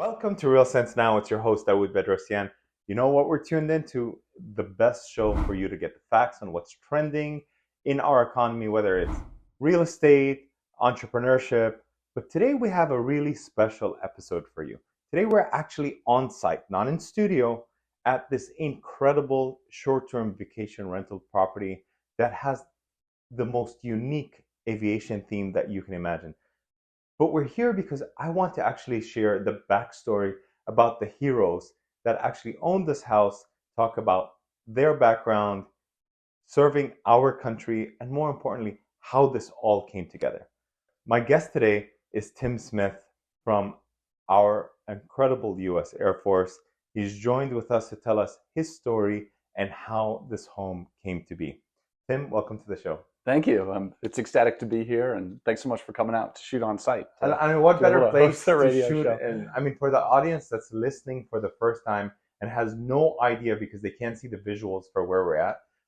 Welcome to Real Sense Now. It's your host, 𝐕𝐈𝐃𝐄𝐒. You know what we're tuned into? The best show for you to get the facts on what's trending in our economy, whether it's real estate, entrepreneurship. But today we have a really special episode for you. Today we're actually on site, not in studio, at this incredible short-term vacation rental property that has the most unique aviation theme that you can imagine. But we're here because I want to actually share the backstory about the heroes that actually own this house, talk about their background, serving our country, and more importantly, how this all came together. My guest today is Tim Smith from our incredible US Air Force. He's joined with us to tell us his story and how this home came to be. Tim, welcome to the show. Thank you. It's ecstatic to be here, and thanks so much for coming out to shoot on site. I mean, what better place to shoot? Show. And I mean, for the audience that's listening for the first time and has no idea because they can't see the visuals for where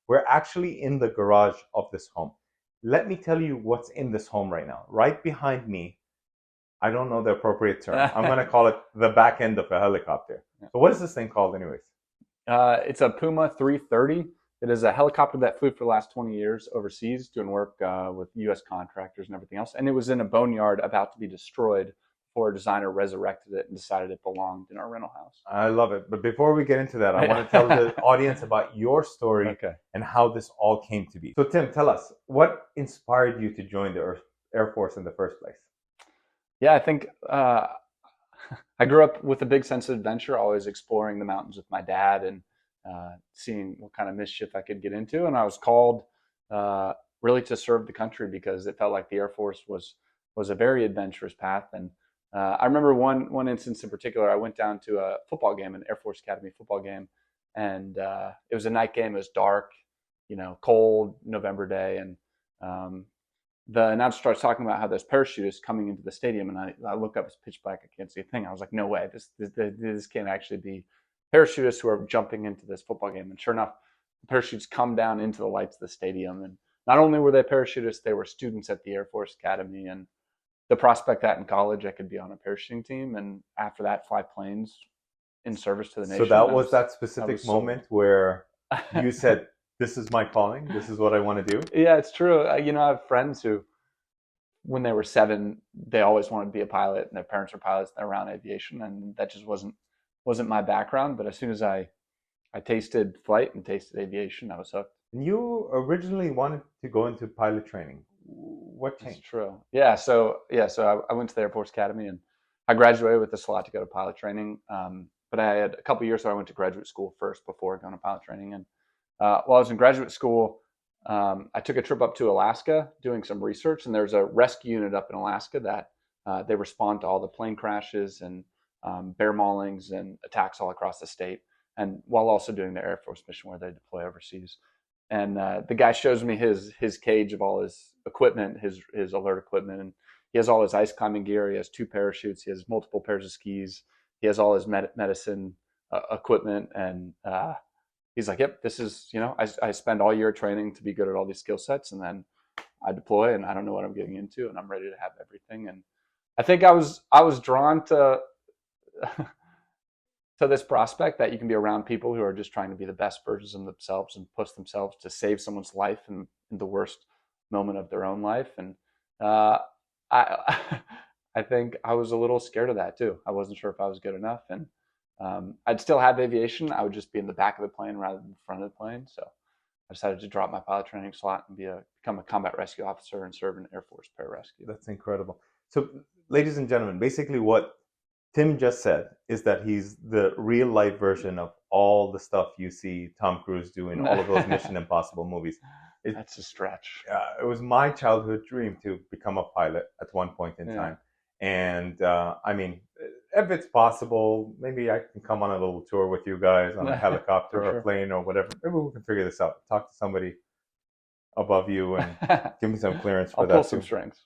we're actually in the garage of this home. Let me tell you what's in this home right now. Right behind me, I don't know the appropriate term. I'm going to call it the back end of a helicopter. So what is this thing called anyways? It's a Puma 330. It is a helicopter that flew for the last 20 years overseas doing work with U.S. contractors and everything else. And it was in a boneyard about to be destroyed before a designer resurrected it and decided it belonged in our rental house. I love it. But before we get into that, I want to tell the audience about your story and how this all came to be. So Tim, tell us, what inspired you to join the Air Force in the first place? Yeah, I think I grew up with a big sense of adventure, always exploring the mountains with my dad and seeing what kind of mischief I could get into. And I was called really to serve the country because it felt like the Air Force was a very adventurous path. And I remember one instance in particular. I went down to a football game, an Air Force Academy football game, and it was a night game. It was dark, cold November day, and the announcer starts talking about how there's parachutists coming into the stadium, and I look up, it's pitch black, I can't see a thing. I was like, no way, this can't actually be parachutists who are jumping into this football game. And sure enough, the parachutes come down into the lights of the stadium. And not only were they parachutists, they were students at the Air Force Academy. And the prospect that in college I could be on a parachuting team, and after that, fly planes in service to the nation. So that was that specific moment where you said, this is my calling, this is what I want to do? Yeah, it's true. I have friends who, when they were 7, they always wanted to be a pilot, and their parents were pilots, and they're around aviation, and that just wasn't my background. But as soon as I tasted flight and tasted aviation, I was hooked. And you originally wanted to go into pilot training. What changed? That's true. Yeah. So I went to the Air Force Academy, and I graduated with a slot to go to pilot training. But I had a couple of years, so I went to graduate school first before going to pilot training. And while I was in graduate school, I took a trip up to Alaska doing some research, and there's a rescue unit up in Alaska that they respond to all the plane crashes and bear maulings and attacks all across the state, and while also doing the Air Force mission where they deploy overseas. And the guy shows me his cage of all his equipment, his alert equipment, and he has all his ice climbing gear. He has 2 parachutes. He has multiple pairs of skis. He has all his medicine equipment, and he's like, "Yep, this is I spend all year training to be good at all these skill sets, and then I deploy, and I don't know what I'm getting into, and I'm ready to have everything." And I think I was drawn to this prospect that you can be around people who are just trying to be the best versions of themselves and push themselves to save someone's life in the worst moment of their own life. And I think I was a little scared of that too. I wasn't sure if I was good enough, and I'd still have aviation. I would just be in the back of the plane rather than the front of the plane. So I decided to drop my pilot training slot and become a combat rescue officer and serve in Air Force pararescue. That's incredible. So, ladies and gentlemen, basically what Tim just said is that he's the real life version of all the stuff you see Tom Cruise do in all of those Mission Impossible movies. That's a stretch. It was my childhood dream to become a pilot at one point in time. And I mean, if it's possible, maybe I can come on a little tour with you guys on a helicopter or a plane or whatever. Maybe we can figure this out. Talk to somebody above you and give me some clearance for that. I'll pull some strings.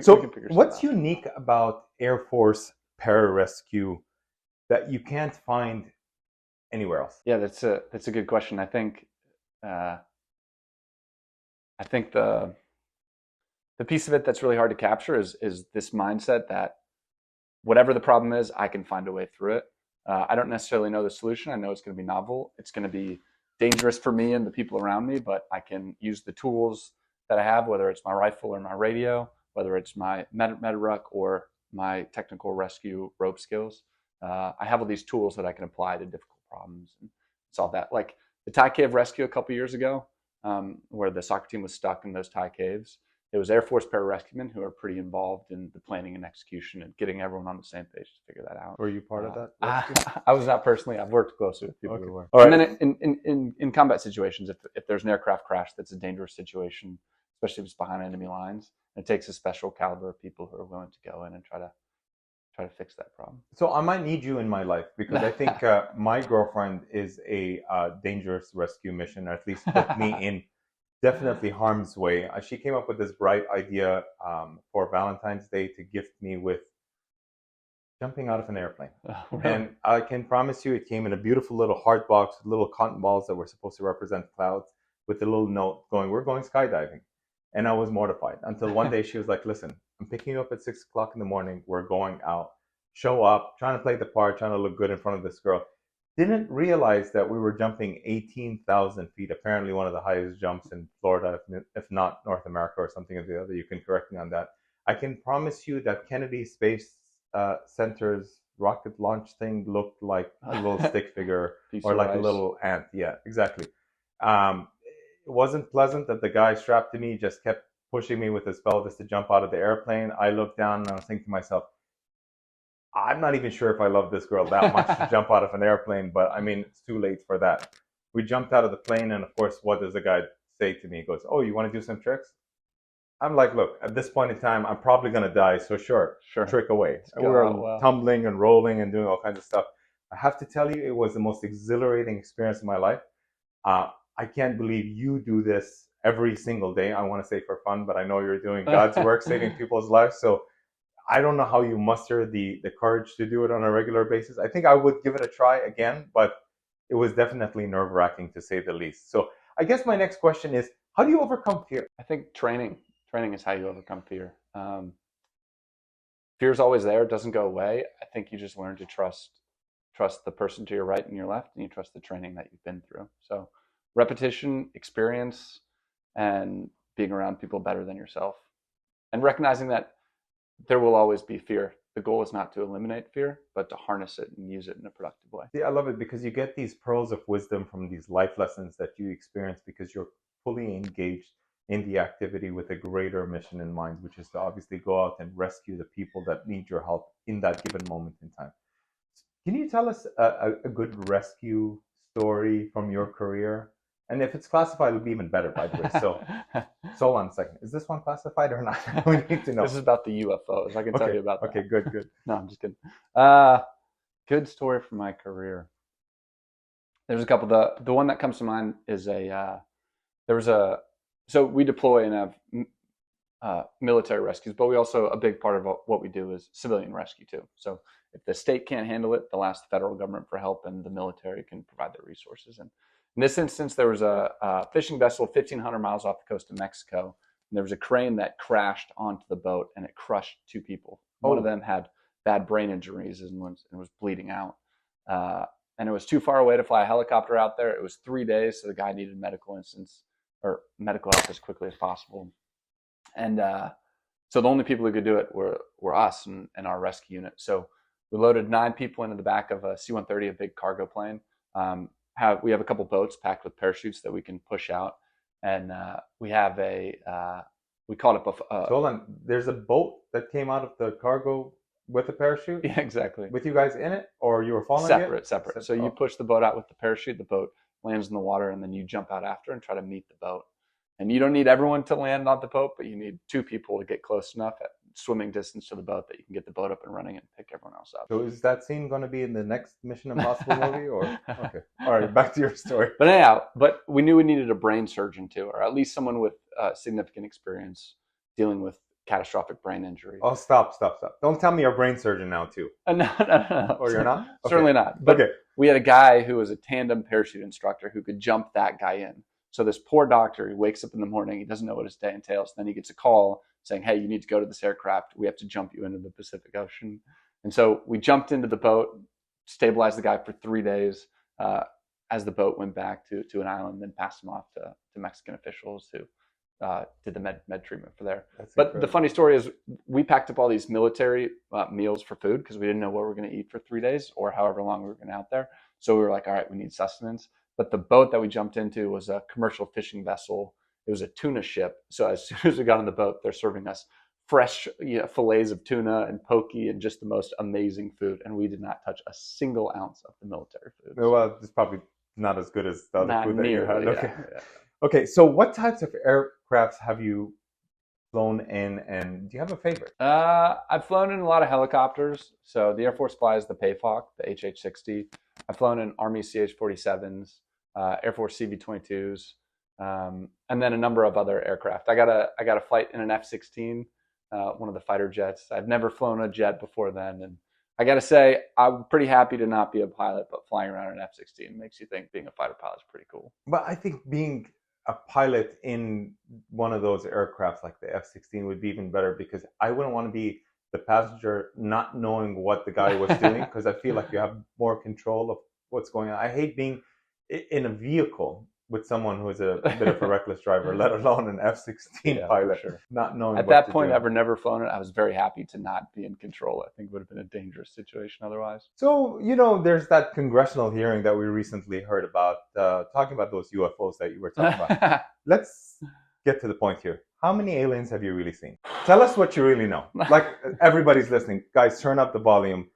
So what's unique about Air Force pararescue that you can't find anywhere else? Yeah, that's a good question. I think the piece of it that's really hard to capture is this mindset that whatever the problem is, I can find a way through it. I don't necessarily know the solution. I know it's going to be novel. It's going to be dangerous for me and the people around me, but I can use the tools that I have, whether it's my rifle or my radio, whether it's my med-ruck or my technical rescue rope skills. I have all these tools that I can apply to difficult problems and solve that. Like the 𝐇𝐎𝐒 rescue a couple years ago, where the soccer team was stuck in those Thai caves. It was Air Force pararescuemen who are pretty involved in the planning and execution and getting everyone on the same page to figure that out. Were you part of that? I was not personally. I've worked closely with people who were. All right. And then in combat situations, if there's an aircraft crash that's a dangerous situation, especially if it's behind enemy lines, it takes a special caliber of people who are willing to go in and try to fix that problem. So I might need you in my life because I think my girlfriend is a dangerous rescue mission, or at least put me in definitely harm's way. She came up with this bright idea for Valentine's Day to gift me with jumping out of an airplane. Oh, really? And I can promise you it came in a beautiful little heart box with little cotton balls that were supposed to represent clouds with a little note going, "We're going skydiving." And I was mortified until one day she was like, "Listen, I'm picking you up at 6 o'clock in the morning. We're going out. Show up," trying to play the part, trying to look good in front of this girl. Didn't realize that we were jumping 18,000 feet, apparently one of the highest jumps in Florida, if not North America or something of the other. You can correct me on that. I can promise you that Kennedy Space Center's rocket launch thing looked like a little stick figure or like a little ant. Yeah, exactly. It wasn't pleasant that the guy strapped to me just kept pushing me with his pelvis to jump out of the airplane. I looked down and I was thinking to myself, I'm not even sure if I love this girl that much to jump out of an airplane, but I mean, it's too late for that. We jumped out of the plane, and of course, what does the guy say to me? He goes, "Oh, you want to do some tricks?" I'm like, "Look, at this point in time, I'm probably going to die, so sure, trick away." We were tumbling and rolling and doing all kinds of stuff. I have to tell you, it was the most exhilarating experience of my life. I can't believe you do this every single day. I want to say for fun, but I know you're doing God's work, saving people's lives. So I don't know how you muster the courage to do it on a regular basis. I think I would give it a try again, but it was definitely nerve-wracking to say the least. So I guess my next question is, how do you overcome fear? I think training is how you overcome fear. Fear is always there. It doesn't go away. I think you just learn to trust the person to your right and your left, and you trust the training that you've been through. So repetition, experience, and being around people better than yourself, and recognizing that there will always be fear. The goal is not to eliminate fear, but to harness it and use it in a productive way. Yeah, I love it because you get these pearls of wisdom from these life lessons that you experience because you're fully engaged in the activity with a greater mission in mind, which is to obviously go out and rescue the people that need your help in that given moment in time. Can you tell us a good rescue story from your career? And if it's classified, it'll be even better, by the way. So hold on a second. Is this one classified or not? We need to know. This is about the UFOs. I can tell you about that. Okay, good. No, I'm just kidding. Good story from my career. There's a couple. The one that comes to mind is so we deploy and have military rescues, but we also, a big part of what we do is civilian rescue too. So if the state can't handle it, they'll ask the federal government for help, and the military can provide the resources. And in this instance, there was a fishing vessel 1,500 miles off the coast of Mexico, and there was a crane that crashed onto the boat, and it crushed 2 people. One of them had bad brain injuries and was bleeding out. And it was too far away to fly a helicopter out there. It was 3 days, so the guy needed medical help as quickly as possible. And so the only people who could do it were us and our rescue unit. So we loaded 9 people into the back of a C-130, a big cargo plane. We have a couple boats packed with parachutes that we can push out, and we have we call it so hold on, there's a boat that came out of the cargo with a parachute? Yeah, exactly. With you guys in it, or you were following it? Separate. So you push the boat out with the parachute, the boat lands in the water, and then you jump out after and try to meet the boat. And you don't need everyone to land on the boat, but you need 2 people to get close enough at swimming distance to the boat that you can get the boat up and running and pick everyone else up. So is that scene going to be in the next Mission Impossible movie? Or okay, all right, back to your story. But anyhow, we knew we needed a brain surgeon too, or at least someone with significant experience dealing with catastrophic brain injury. Oh, stop! Don't tell me you're a brain surgeon now too. No. Or you're not? Okay. Certainly not. But we had a guy who was a tandem parachute instructor who could jump that guy in. So this poor doctor, he wakes up in the morning, he doesn't know what his day entails. Then he gets a call saying, "Hey, you need to go to this aircraft. We have to jump you into the Pacific Ocean." And so we jumped into the boat, stabilized the guy for 3 days as the boat went back to an island, then passed him off to Mexican officials who did the med treatment for there. That's but incredible. The funny story is we packed up all these military meals for food because we didn't know what we were going to eat for 3 days or however long we were going to out there. So we were like, all right, we need sustenance. But the boat that we jumped into was a commercial fishing vessel. It was a tuna ship. So as soon as we got on the boat, they're serving us fresh fillets of tuna and poke and just the most amazing food. And we did not touch a single ounce of the military food. Well, it's probably not as good as the other food that you had. Okay. Yeah. Okay, so what types of aircrafts have you flown in, and do you have a favorite? I've flown in a lot of helicopters. So the Air Force flies the PAFOC, the HH-60. I've flown in Army CH-47s, Air Force CV-22s, and then a number of other aircraft. I got a flight in an F-16, one of the fighter jets. I've never flown a jet before then, and I got to say, I'm pretty happy to not be a pilot, but flying around an F-16 makes you think being a fighter pilot is pretty cool. But I think being a pilot in one of those aircrafts like the F-16 would be even better, because I wouldn't want to be the passenger not knowing what the guy was doing, because I feel like you have more control of what's going on. I hate being in a vehicle with someone who is a bit of a reckless driver, let alone an F-16 pilot, sure. Not knowing At what that to point, do. I've never flown it. I was very happy to not be in control. I think it would have been a dangerous situation otherwise. So, there's that congressional hearing that we recently heard about, talking about those UFOs that you were talking about. Let's get to the point here. How many aliens have you really seen? Tell us what you really know. Like, everybody's listening. Guys, turn up the volume.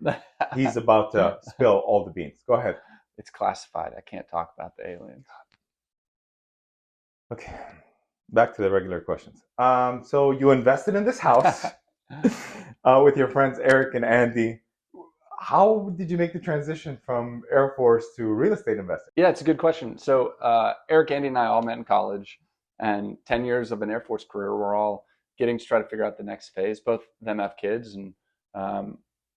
He's about to spill all the beans. Go ahead. It's classified. I can't talk about the aliens. Okay, back to the regular questions. So you invested in this house with your friends Eric and Andy. How did you make the transition from Air Force to real estate investing? Yeah, it's a good question. So Eric, Andy, and I all met in college, and 10 years of an Air Force career, we're all getting to try to figure out the next phase. Both of them have kids, and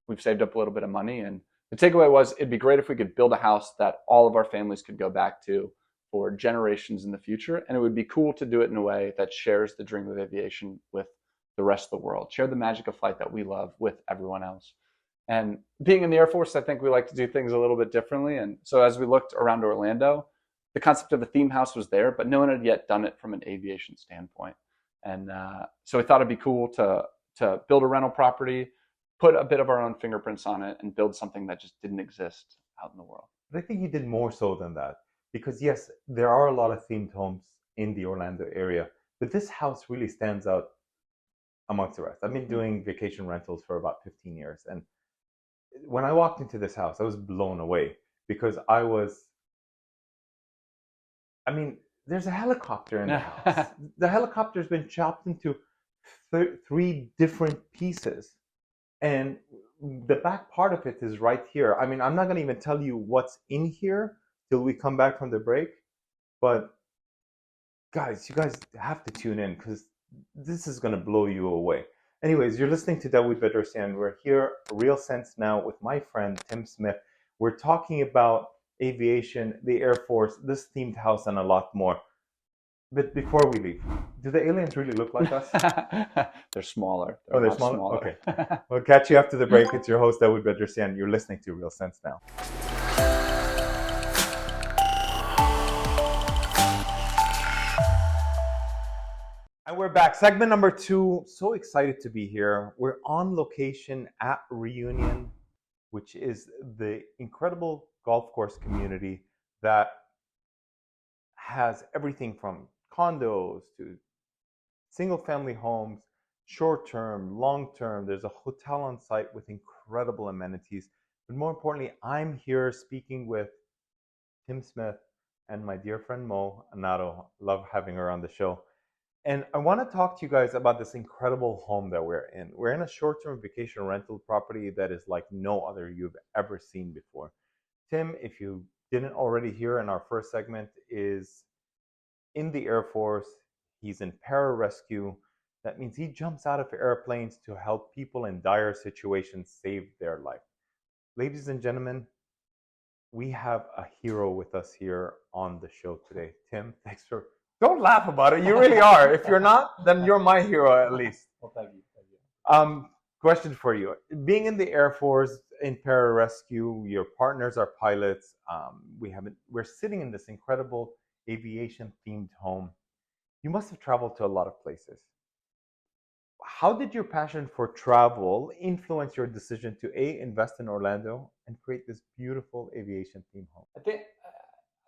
we've saved up a little bit of money. And the takeaway was, it'd be great if we could build a house that all of our families could go back to for generations in the future. And it would be cool to do it in a way that shares the dream of aviation with the rest of the world, share the magic of flight that we love with everyone else. And being in the Air Force, I think we like to do things a little bit differently. And so as we looked around Orlando, the concept of a theme house was there, but no one had yet done it from an aviation standpoint. And so we thought it'd be cool to build a rental property, put a bit of our own fingerprints on it, and build something that just didn't exist out in the world. But I think you did more so than that. Because yes, there are a lot of themed homes in the Orlando area, but this house really stands out amongst the rest. I've been doing vacation rentals for about 15 years. And when I walked into this house, I was blown away, because there's a helicopter in the house. The helicopter's been chopped into 3 different pieces. And the back part of it is right here. I'm not going to even tell you what's in here till we come back from the break. But guys, you guys have to tune in, because this is going to blow you away. Anyways, you're listening to Dawood Bedrosian. We're here, Real Sense Now, with my friend Tim Smith. We're talking about aviation, the Air Force, this themed house, and a lot more. But before we leave, do the aliens really look like us? They're smaller. They're smaller? Okay. We'll catch you after the break. It's your host, Dawood Bedrosian. You're listening to Real Sense Now. And we're back. Segment number 2. So excited to be here. We're on location at Reunion, which is the incredible golf course community that has everything from condos to single-family homes, short-term, long-term. There's a hotel on site with incredible amenities. But more importantly, I'm here speaking with Tim Smith and my dear friend Mo Anato. Love having her on the show. And I want to talk to you guys about this incredible home that we're in. We're in a short-term vacation rental property that is like no other you've ever seen before. Tim, if you didn't already hear in our first segment, is in the Air Force. He's in pararescue. That means he jumps out of airplanes to help people in dire situations save their life. Ladies and gentlemen, we have a hero with us here on the show today. Tim, thanks for... Don't laugh about it. You really are. If you're not, then you're my hero at least. Well, thank you. question for you. Being in the Air Force, in pararescue, your partners are pilots. We're sitting in this incredible aviation-themed home. You must have traveled to a lot of places. How did your passion for travel influence your decision to invest in Orlando and create this beautiful aviation-themed home? I think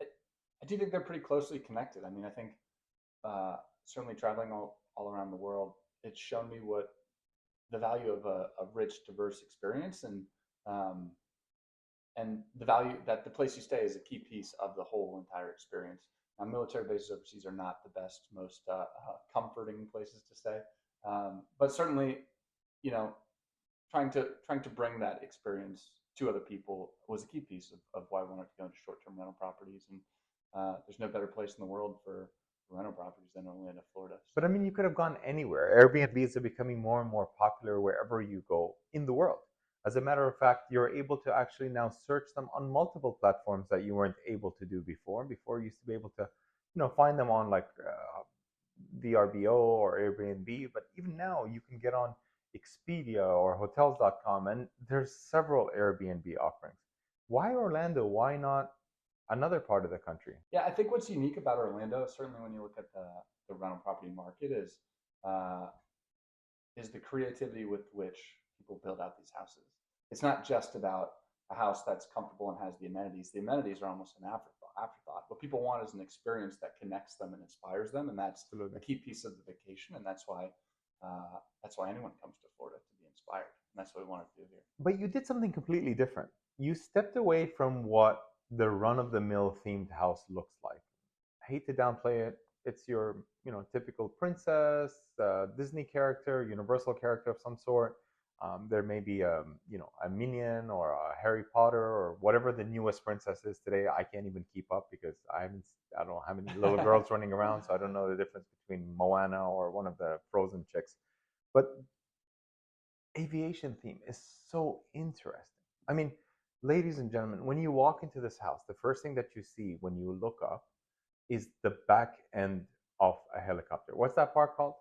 I do think they're pretty closely connected. I mean, I think certainly traveling all around the world, it's shown me what the value of a rich, diverse experience, and the value that the place you stay is a key piece of the whole entire experience. Now, military bases overseas are not the best, most comforting places to stay, but certainly, you know, trying to bring that experience to other people was a key piece of why I wanted to go into short-term rental properties. And there's no better place in the world for rental properties than Orlando, Florida. So. But I mean, you could have gone anywhere. Airbnbs are becoming more and more popular wherever you go in the world. As a matter of fact, you're able to actually now search them on multiple platforms that you weren't able to do before. Before, you used to be able to, find them on like VRBO or Airbnb. But even now, you can get on Expedia or Hotels.com, and there's several Airbnb offerings. Why Orlando? Why not another part of the country? Yeah, I think what's unique about Orlando, certainly when you look at the rental property market, is the creativity with which people build out these houses. It's not just about a house that's comfortable and has the amenities. The amenities are almost an afterthought. What people want is an experience that connects them and inspires them, and that's a key piece of the vacation. And that's why anyone comes to Florida, to be inspired. And that's what we want to do here. But you did something completely different. You stepped away from what the run-of-the-mill themed house looks like. I hate to downplay it. It's your, typical princess, Disney character, Universal character of some sort. There may be a Minion or a Harry Potter or whatever the newest princess is today. I can't even keep up because I don't know how many little girls running around, so I don't know the difference between Moana or one of the Frozen chicks. But aviation theme is so interesting. I mean, ladies and gentlemen, when you walk into this house, the first thing that you see when you look up is the back end of a helicopter. What's that part called?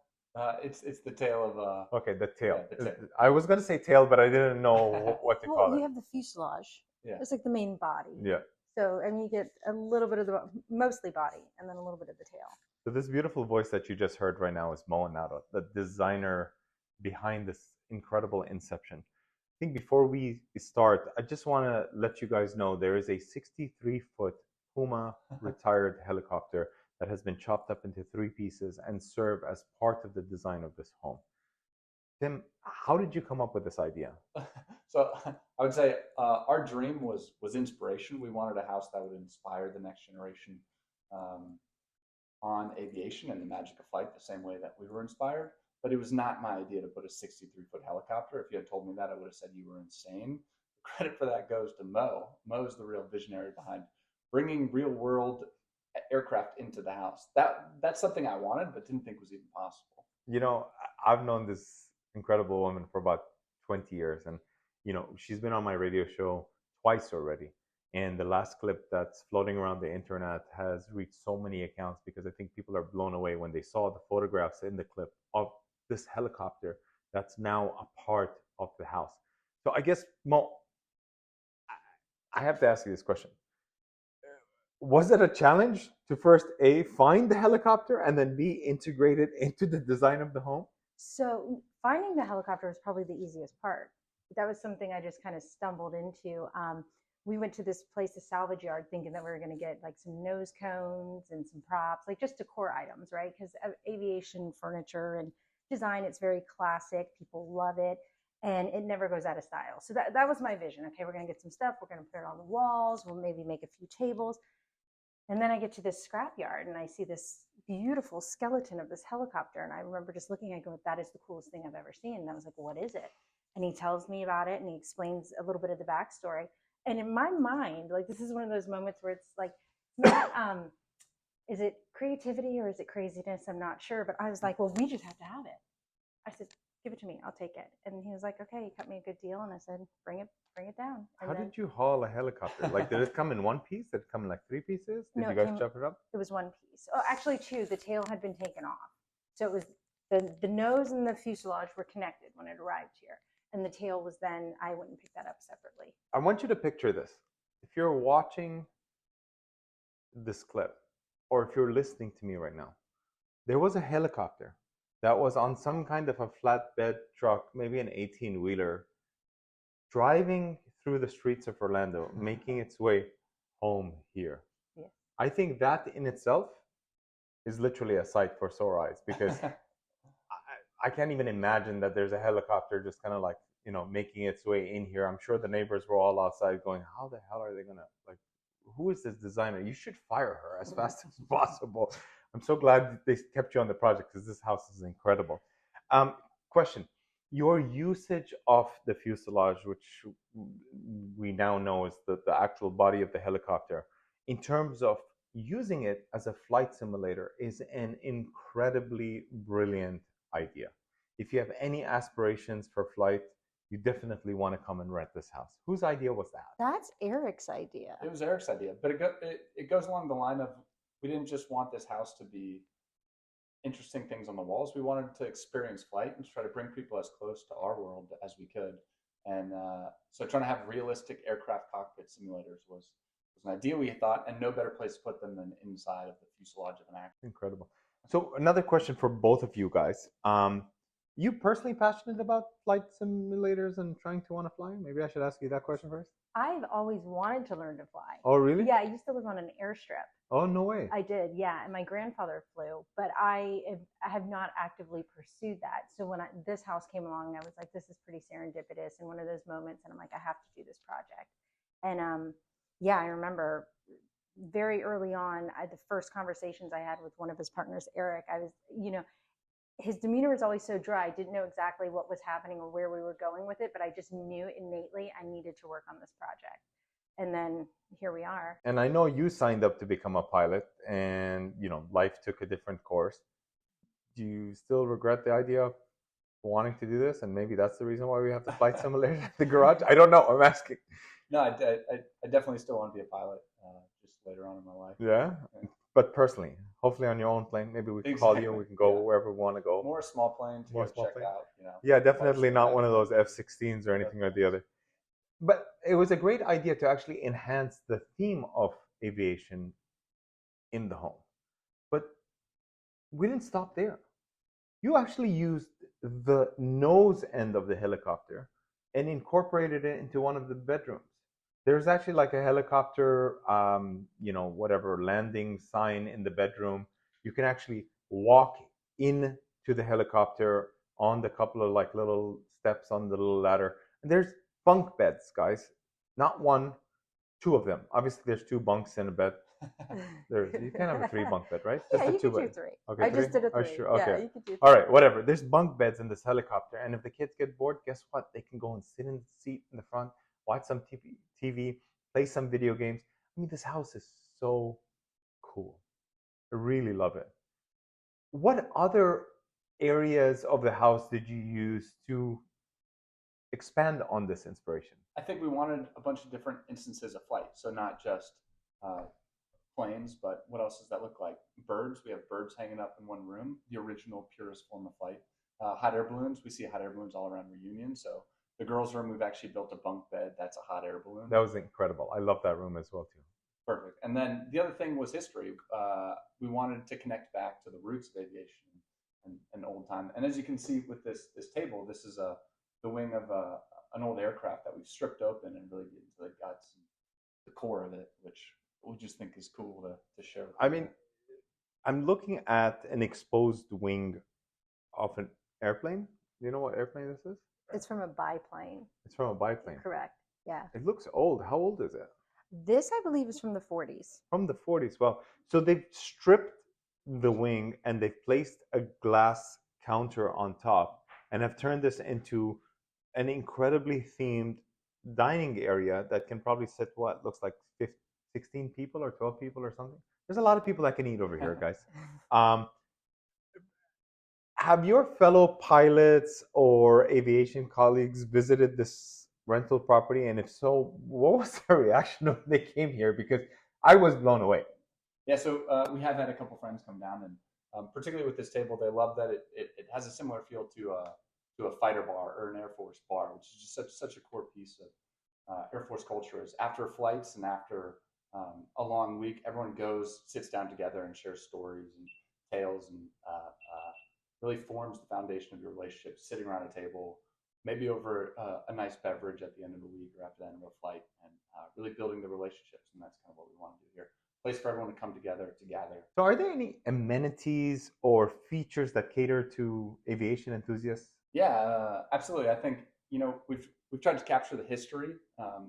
It's the tail of Okay, the tail. Yeah, the tail. I was going to say tail, but I didn't know what to call it. You have the fuselage. Yeah. It's like the main body. Yeah. So, and you get a little bit of mostly body, and then a little bit of the tail. So this beautiful voice that you just heard right now is Mo Anato, the designer behind this incredible inception. I think before we start, I just want to let you guys know there is a 63-foot Puma retired helicopter that has been chopped up into 3 pieces and serve as part of the design of this home. Tim, how did you come up with this idea? So I would say our dream was inspiration. We wanted a house that would inspire the next generation on aviation and the magic of flight, the same way that we were inspired. But it was not my idea to put a 63-foot helicopter. If you had told me that, I would have said you were insane. The credit for that goes to Mo. Mo is the real visionary behind bringing real-world aircraft into the house. That's something I wanted, but didn't think was even possible. I've known this incredible woman for about 20 years, and she's been on my radio show twice already. And the last clip that's floating around the internet has reached so many accounts because I think people are blown away when they saw the photographs in the clip of this helicopter that's now a part of the house. So I guess, Mo, I have to ask you this question. Was it a challenge to first A, find the helicopter, and then B, integrate it into the design of the home? So finding the helicopter was probably the easiest part. That was something I just kind of stumbled into. We went to this place, a salvage yard, thinking that we were going to get like some nose cones and some props, like just decor items, right? Because aviation furniture and design, it's very classic. People love it, and it never goes out of style. So that was my vision. Okay, we're going to get some stuff. We're going to put it on the walls. We'll maybe make a few tables. And then I get to this scrapyard and I see this beautiful skeleton of this helicopter. And I remember just looking, I go, that is the coolest thing I've ever seen. And I was like, what is it? And he tells me about it and he explains a little bit of the backstory. And in my mind, like, this is one of those moments where it's like, not, is it creativity or is it craziness? I'm not sure. But I was like, well, we just have to have it. I said, give it to me. I'll take it. And he was like, okay, you cut me a good deal. And I said, bring it down. And how did you haul a helicopter? Like, did it come in one piece? Did it come in like 3 pieces? Did you guys chop it up? It was one piece. Oh, actually 2. The tail had been taken off. So it was the nose and the fuselage were connected when it arrived here. And the tail was then, I went and picked that up separately. I want you to picture this. If you're watching this clip, or if you're listening to me right now, there was a helicopter that was on some kind of a flatbed truck, maybe an 18-wheeler, driving through the streets of Orlando, making its way home here. Yeah. I think that in itself is literally a sight for sore eyes, because I can't even imagine that there's a helicopter just kind of like, you know, making its way in here. I'm sure the neighbors were all outside going, how the hell are they gonna, like, who is this designer? You should fire her as fast as possible. I'm so glad they kept you on the project, because this house is incredible. Question: your usage of the fuselage, which we now know is the actual body of the helicopter, in terms of using it as a flight simulator, is an incredibly brilliant idea. If you have any aspirations for flight, you definitely want to come and rent this house. Whose idea was that? That's Eric's idea. It was Eric's idea, but it goes along the line of, we didn't just want this house to be interesting things on the walls. We wanted to experience flight and try to bring people as close to our world as we could. And so trying to have realistic aircraft cockpit simulators was an idea we thought, and no better place to put them than inside of the fuselage of an aircraft. Incredible. So another question for both of you guys. You personally passionate about flight simulators and trying to want to fly? Maybe I should ask you that question first. I've always wanted to learn to fly. Oh, really? Yeah, I used to live on an airstrip. Oh, no way. I did, yeah. And my grandfather flew, but I have not actively pursued that. So when this house came along, I was like, this is pretty serendipitous, and one of those moments, and I'm like, I have to do this project. And yeah, I remember very early on, the first conversations I had with one of his partners, Eric, I was, you know, his demeanor was always so dry. I didn't know exactly what was happening or where we were going with it, but I just knew innately I needed to work on this project. And then here we are. And I know you signed up to become a pilot, and, you know, life took a different course. Do you still regret the idea of wanting to do this? And maybe that's the reason why we have the flight simulator in the garage? I don't know. I'm asking. No, I definitely still want to be a pilot just later on in my life. Yeah? But personally, hopefully on your own plane, maybe we can call you and we can go wherever we want to go. More a small plane to check out, you know. Yeah, definitely not one of those F-16s or anything or the other. But it was a great idea to actually enhance the theme of aviation in the home. But we didn't stop there. You actually used the nose end of the helicopter and incorporated it into one of the bedrooms. There's actually like a helicopter, you know, whatever, landing sign in the bedroom. You can actually walk into the helicopter on the couple of like little steps on the little ladder. And there's bunk beds, guys. Not one, two of them. Obviously, there's two bunks in a bed. You can't have a 3-bunk bed, right? Yeah, Just you a could do 3. Okay, I 3? just did a 3. Oh, sure. Okay. Yeah, you could do 3. All right, whatever. There's bunk beds in this helicopter, and if the kids get bored, guess what? They can go and sit in the seat in the front, watch some TV, play some video games. I mean, this house is so cool. I really love it. What other areas of the house did you use to expand on this inspiration? I think we wanted a bunch of different instances of flight. So not just planes, but what else does that look like? Birds. We have birds hanging up in one room, the original purest form of flight. Hot air balloons. We see hot air balloons all around Reunion. So the girls' room, we've actually built a bunk bed. That's a hot air balloon. That was incredible. I love that room as well, too. Perfect. And then the other thing was history. We wanted to connect back to the roots of aviation and old time. And as you can see with this table, this is the wing of an old aircraft that we've stripped open and really get into the guts and the core of it, which we just think is cool to show. I mean, I'm looking at an exposed wing of an airplane. Do you know what airplane this is? It's from a biplane. It's from a biplane. Correct. Yeah. It looks old. How old is it? This, I believe, is from the 40s. From the 40s. Well, so they've stripped the wing and they've placed a glass counter on top and have turned this into an incredibly themed dining area that can probably sit what looks like 16 people or 12 people or something. There's a lot of people that can eat over here, guys. Have your fellow pilots or aviation colleagues visited this rental property? And if so, what was their reaction when they came here? Because I was blown away. Yeah, so we have had a couple friends come down, and particularly with this table, they love that it has a similar feel to to a fighter bar or an Air Force bar, which is just such a core piece of Air Force culture. Is after flights and after a long week, everyone goes, sits down together, and shares stories and tales, and really forms the foundation of your relationship, sitting around a table, maybe over a nice beverage at the end of the week or after the end of a flight, and really building the relationships. And that's kind of what we want to do here. Place for everyone to come together to gather. So are there any amenities or features that cater to aviation enthusiasts? Yeah, absolutely. I think, we've tried to capture the history.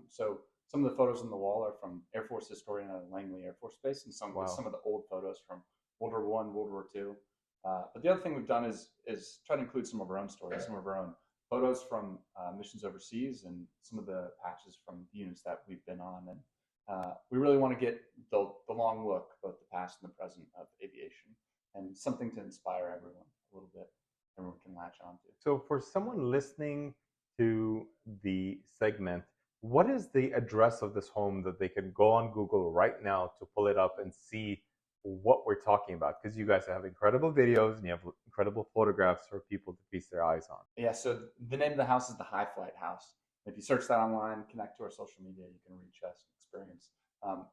So some of the photos on the wall are from Air Force historian at Langley Air Force Base, and some of the old photos from World War I, World War II. But the other thing we've done is try to include some of our own stories, some of our own photos from missions overseas, and some of the patches from the units that we've been on. And we really want to get the long look, both the past and the present of aviation, and something to inspire everyone a little bit, everyone can latch onto. So for someone listening to the segment, what is the address of this home that they can go on Google right now to pull it up and see what we're talking about? Because you guys have incredible videos and you have incredible photographs for people to feast their eyes on. Yeah, so the name of the house is the High Flight House. If you search that online, connect to our social media, you can reach us and experience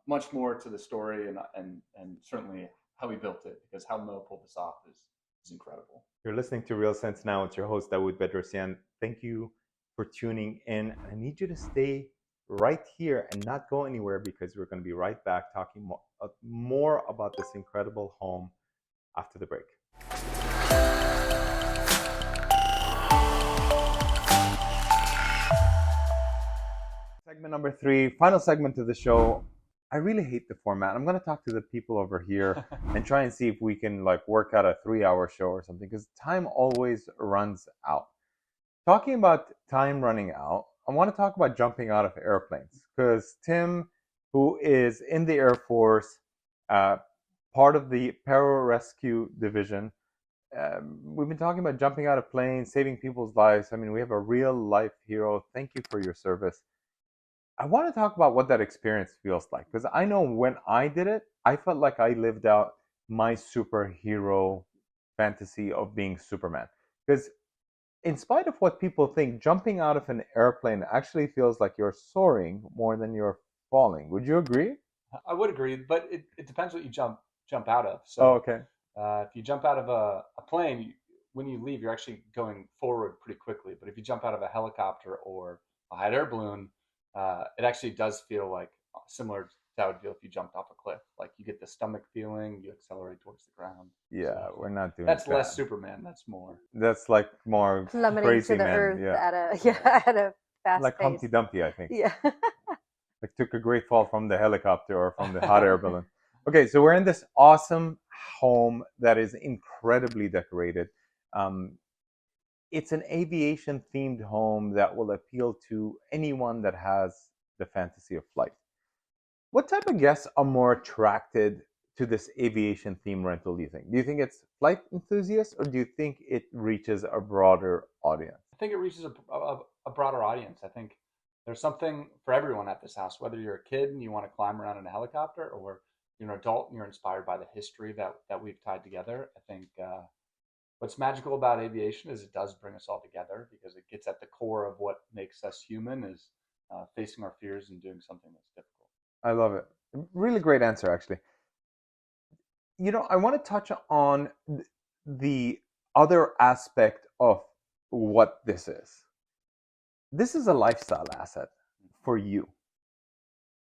much more to the story, and certainly how we built it, because how Mo pulled this off is incredible. You're listening to Real Sense Now. It's your host, 𝐷awood Bedrosian. Thank you for tuning in. I need you to stay right here and not go anywhere, because we're going to be right back talking more about this incredible home after the break. Segment number 3, final segment of the show. I really hate the format. I'm going to talk to the people over here and try and see if we can work out a 3-hour show or something, because time always runs out. Talking about time running out, I want to talk about jumping out of airplanes, because Tim, who is in the Air Force, part of the pararescue division, we've been talking about jumping out of planes, saving people's lives. I mean, we have a real life hero. Thank you for your service. I want to talk about what that experience feels like, because I know when I did it, I felt like I lived out my superhero fantasy of being Superman. Because in spite of what people think, jumping out of an airplane actually feels like you're soaring more than you're falling. Would you agree? I would agree, but it depends what you jump out of. So, okay. If you jump out of a plane, when you leave, you're actually going forward pretty quickly. But if you jump out of a helicopter or a hot air balloon, it actually does feel like similar to how it would feel if you jumped off a cliff. Like you get the stomach feeling, you accelerate towards the ground. Yeah, so we're not doing that's that. less Superman. That's more. That's like more plummeting crazy to the man. earth Yeah. at a fast like pace. Humpty Dumpty, I think. Yeah. Like took a great fall from the helicopter or from the hot air balloon. Okay, so we're in this awesome home that is incredibly decorated. It's an aviation themed home that will appeal to anyone that has the fantasy of flight. What type of guests are more attracted to this aviation theme rental, do you think? Do you think it's flight enthusiasts, or do you think it reaches a broader audience? I think it reaches a broader audience. I think there's something for everyone at this house, whether you're a kid and you want to climb around in a helicopter, or you're an adult and you're inspired by the history that we've tied together. I think what's magical about aviation is it does bring us all together, because it gets at the core of what makes us human, is facing our fears and doing something that's difficult. I love it. Really great answer, actually. I want to touch on the other aspect of what this is. This is a lifestyle asset for you.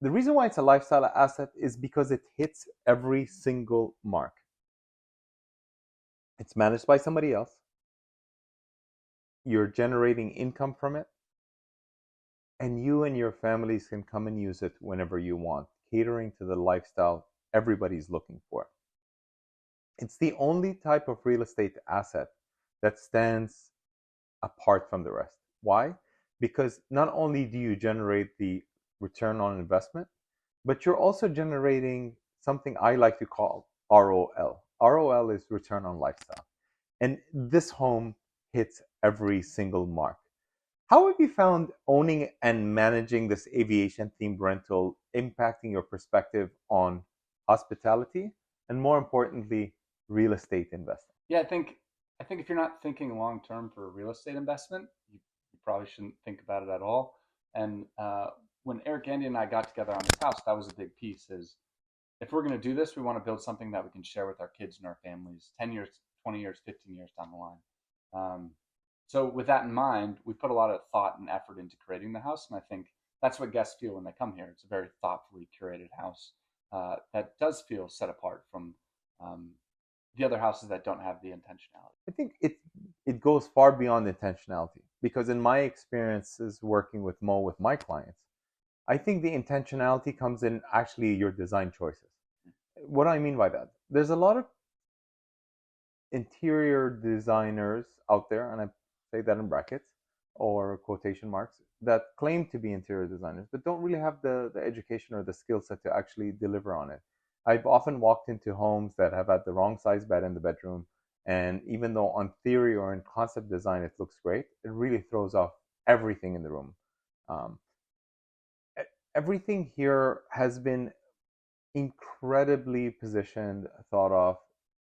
The reason why it's a lifestyle asset is because it hits every single mark. It's managed by somebody else. You're generating income from it. And you and your families can come and use it whenever you want, catering to the lifestyle everybody's looking for. It's the only type of real estate asset that stands apart from the rest. Why? Because not only do you generate the return on investment, but you're also generating something I like to call ROL. ROL is return on lifestyle. And this home hits every single mark. How have you found owning and managing this aviation-themed rental impacting your perspective on hospitality and, more importantly, real estate investing? Yeah, I think I think if you're not thinking long term for a real estate investment, you probably shouldn't think about it at all. And when Eric, Andy, and I got together on this house, that was a big piece. Is if we're going to do this, we want to build something that we can share with our kids and our families 10 years, 20 years, 15 years down the line. So with that in mind, we put a lot of thought and effort into creating the house. And I think that's what guests feel when they come here. It's a very thoughtfully curated house that does feel set apart from the other houses that don't have the intentionality. I think it goes far beyond intentionality, because in my experiences working with my clients, I think the intentionality comes in actually your design choices. What do I mean by that? There's a lot of interior designers out there, and I say that in brackets or quotation marks, that claim to be interior designers but don't really have the education or the skill set to actually deliver on it. I've often walked into homes that have had the wrong size bed in the bedroom, and even though on theory or in concept design it looks great, it really throws off everything in the room. Everything here has been incredibly positioned, thought of.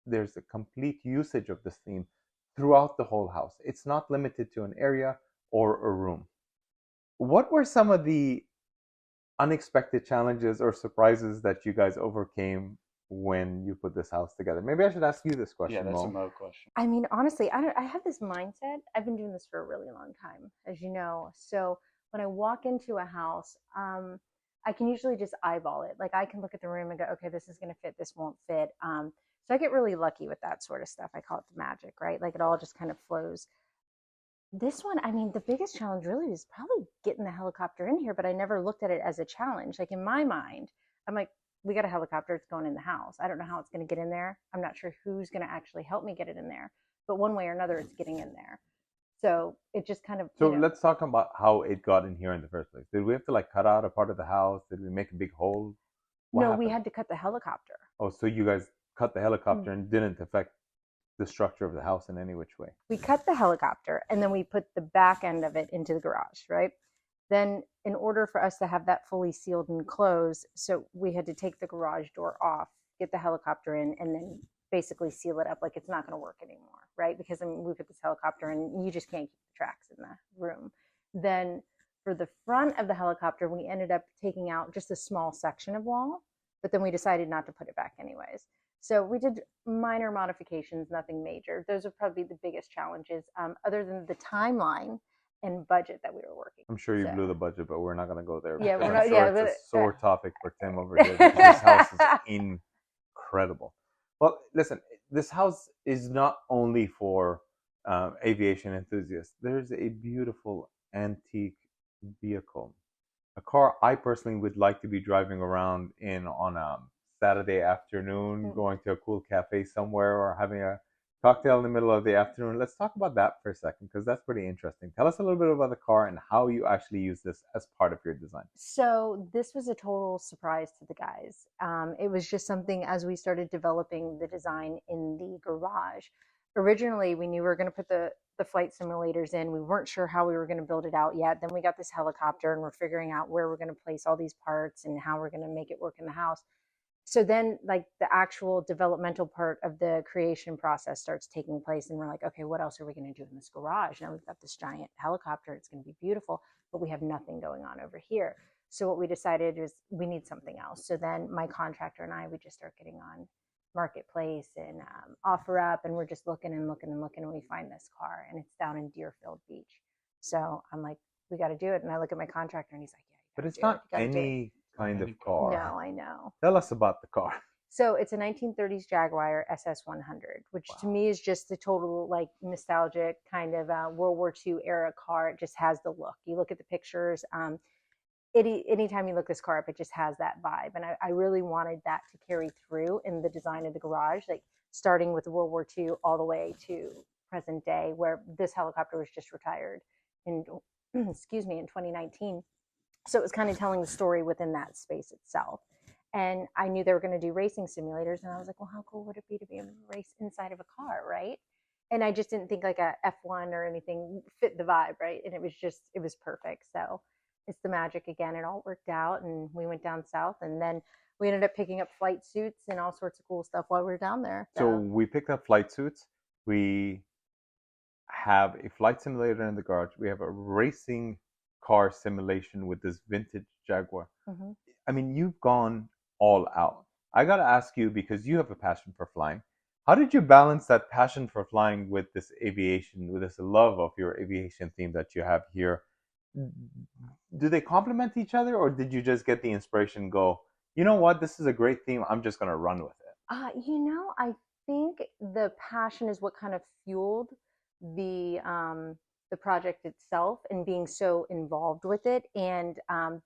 There's a complete usage of this theme throughout the whole house. It's not limited to an area or a room. What were some of the unexpected challenges or surprises that you guys overcame when you put this house together? Maybe I should ask you this question. Yeah, that's Mo. a Mo question. I mean, honestly, I have this mindset. I've been doing this for a really long time, as you know. So when I walk into a house, I can usually just eyeball it. Like I can look at the room and go, okay, this is going to fit, this won't fit. So I get really lucky with that sort of stuff. I call it the magic, right? Like it all just kind of flows. This one, I mean, the biggest challenge really is probably getting the helicopter in here, but I never looked at it as a challenge. Like in my mind, I'm like, we got a helicopter, it's going in the house. I don't know how it's going to get in there. I'm not sure who's going to actually help me get it in there, but one way or another, it's getting in there. So it just kind of. So let's talk about how it got in here in the first place. Did we have to like cut out a part of the house? Did we make a big hole? No, we had to cut the helicopter. Oh, so you guys cut the helicopter and didn't affect the structure of the house in any which way? We cut the helicopter and then we put the back end of it into the garage, right? Then in order for us to have that fully sealed and closed, so we had to take the garage door off, get the helicopter in, and then basically seal it up like it's not going to work anymore, right? Because I mean, we put this helicopter in, you just can't keep the tracks in the room. Then for the front of the helicopter, we ended up taking out just a small section of wall, but then we decided not to put it back anyways. So we did minor modifications, nothing major. Those would probably be the biggest challenges, other than the timeline and budget that we were working. I'm sure you blew the budget, but we're not going to go there. Yeah, we're I'm not. sure Yeah, it's a sore topic for Tim over here. This house is incredible. Well, listen, this house is not only for aviation enthusiasts. There's a beautiful antique vehicle, a car I personally would like to be driving around in on a Saturday afternoon, going to a cool cafe somewhere or having a cocktail in the middle of the afternoon. Let's talk about that for a second, because that's pretty interesting. Tell us a little bit about the car and how you actually use this as part of your design. So this was a total surprise to the guys. It was just something as we started developing the design in the garage. Originally, we knew we were going to put the flight simulators in. We weren't sure how we were going to build it out yet. Then we got this helicopter and we're figuring out where we're going to place all these parts and how we're going to make it work in the house. So then like the actual developmental part of the creation process starts taking place, and we're like, okay, what else are we going to do in this garage? Now we've got this giant helicopter. It's going to be beautiful, but we have nothing going on over here. So what we decided is we need something else. So then my contractor and I, we just start getting on Marketplace and OfferUp, and we're just looking and looking and looking, and we find this car, and it's down in Deerfield Beach. So I'm like, we got to do it. And I look at my contractor and he's like, yeah, but it's not any kind of car. No, I know. Tell us about the car. So it's a 1930s Jaguar SS100, which to me is just the total like nostalgic kind of World War II era car. It just has the look. You look at the pictures. Anytime you look this car up, it just has that vibe. And I really wanted that to carry through in the design of the garage, like starting with World War II all the way to present day, where this helicopter was just retired in, excuse me, in 2019. So it was kind of telling the story within that space itself. And I knew they were going to do racing simulators. And I was like, well, how cool would it be to be able to race inside of a car, right? And I just didn't think like a F1 or anything fit the vibe, right? And it was perfect. So it's the magic again. It all worked out, and we went down south, and then we ended up picking up flight suits and all sorts of cool stuff while we were down there. So we picked up flight suits. We have a flight simulator in the garage. We have a racing car simulation with this vintage Jaguar. Mm-hmm. I mean, you've gone all out. I got to ask you, because you have a passion for flying, how did you balance that passion for flying with this aviation, with this love of your aviation theme that you have here? Do they complement each other, or did you just get the inspiration and go, you know what, this is a great theme, I'm just going to run with it? I think the passion is what kind of fueled the project itself, and being so involved with it, and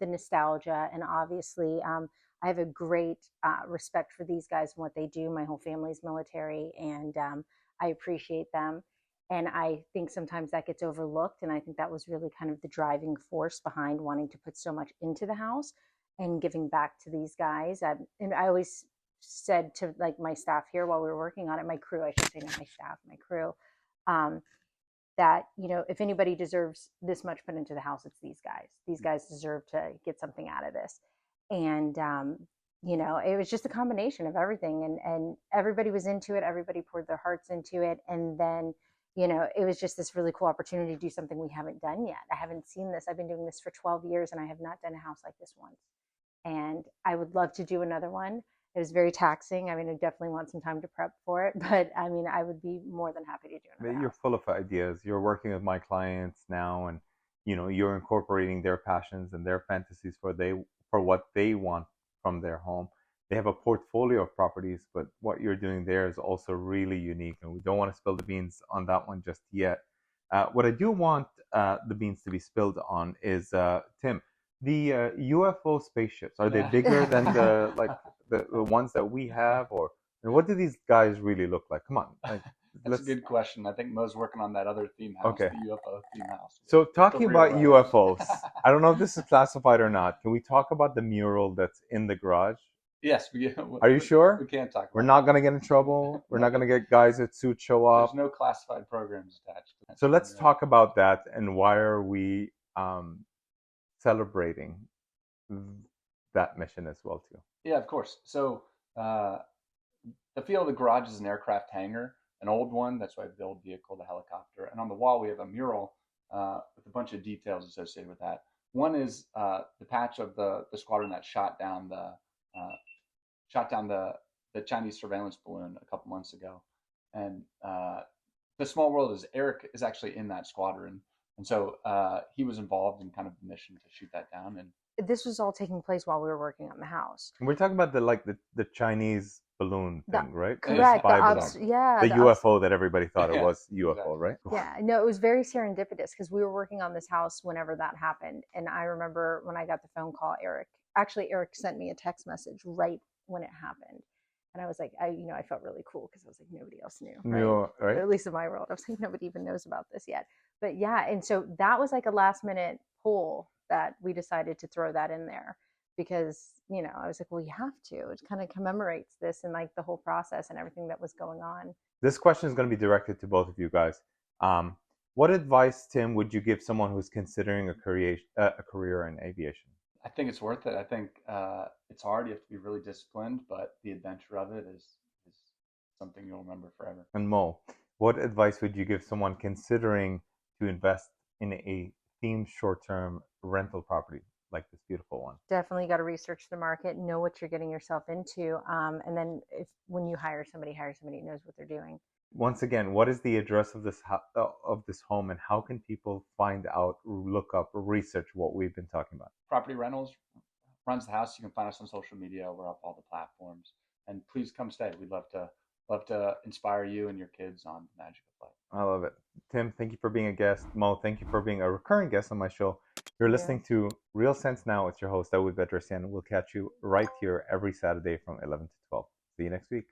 the nostalgia, and obviously I have a great respect for these guys and what they do. My whole family's military, and I appreciate them. And I think sometimes that gets overlooked. And I think that was really kind of the driving force behind wanting to put so much into the house and giving back to these guys. And I always said to like my staff here while we were working on it, my crew, I should say, not my staff, my crew, that, you know, if anybody deserves this much put into the house, it's these guys. These guys deserve to get something out of this. And, you know, it was just a combination of everything, and everybody was into it. Everybody poured their hearts into it. And then, you know, it was just this really cool opportunity to do something we haven't done yet. I haven't seen this. I've been doing this for 12 years and I have not done a house like this once. And I would love to do another one. It was very taxing. I mean, I definitely want some time to prep for it, but I mean, I would be more than happy to do another You're house. full of ideas. You're working with my clients now, and you know, you're incorporating their passions and their fantasies for what they want from their home. They have a portfolio of properties, but what you're doing there is also really unique, and we don't want to spill the beans on that one just yet. What I do want the beans to be spilled on is Tim, the UFO spaceships. Are they bigger than the ones that we have, or what do these guys really look like? Come on, That's a good question. I think Mo's working on that other theme house, Okay. the UFO theme house. So talking about real UFOs, I don't know if this is classified or not. Can we talk about the mural that's in the garage? Yes. Are you sure? We can't talk about We're not going to get in trouble. We're not going to get guys with suits show up. There's no classified programs attached. So let's talk about that, and why are we celebrating that mission as well too? Yeah, of course. So the feel of the garage is an aircraft hangar, an old one. That's why the old vehicle, the helicopter. And on the wall, we have a mural with a bunch of details associated with that. One is the patch of the squadron that shot down the Chinese surveillance balloon a couple months ago. And the small world is Eric is actually in that squadron. And so he was involved in kind of the mission to shoot that down. And This was all taking place while we were working on the house. We're talking about the Chinese balloon thing, right? Correct. The UFO that everybody thought it was UFO, exactly. right? Yeah, no, it was very serendipitous because we were working on this house whenever that happened. And I remember when I got the phone call, Eric sent me a text message right when it happened. And I was like, I felt really cool because I was like, nobody else knew. Right? At least in my world, I was like, nobody even knows about this yet. But yeah, and so that was like a last minute pull that we decided to throw that in there because, I was like, well, you have to. It kind of commemorates this and like the whole process and everything that was going on. This question is going to be directed to both of you guys. What advice, Tim, would you give someone who's considering a career in aviation? I think it's worth it. I think it's hard. You have to be really disciplined, but the adventure of it is something you'll remember forever. And Mo, what advice would you give someone considering to invest in a themed short-term rental property like this beautiful one? Definitely got to research the market, know what you're getting yourself into, and then when you hire somebody who knows what they're doing. Once again, what is the address of this home, and how can people find out, look up, or research what we've been talking about? Property Rentals runs the house. You can find us on social media. We're up all the platforms, and please come stay. We'd love to inspire you and your kids on the magic of life. I love it. Tim, thank you for being a guest. Mo, thank you for being a recurring guest on my show. You're listening to Real Sense Now with your host, 𝐷 Bedrosian. We'll catch you right here every Saturday from 11 to 12. See you next week.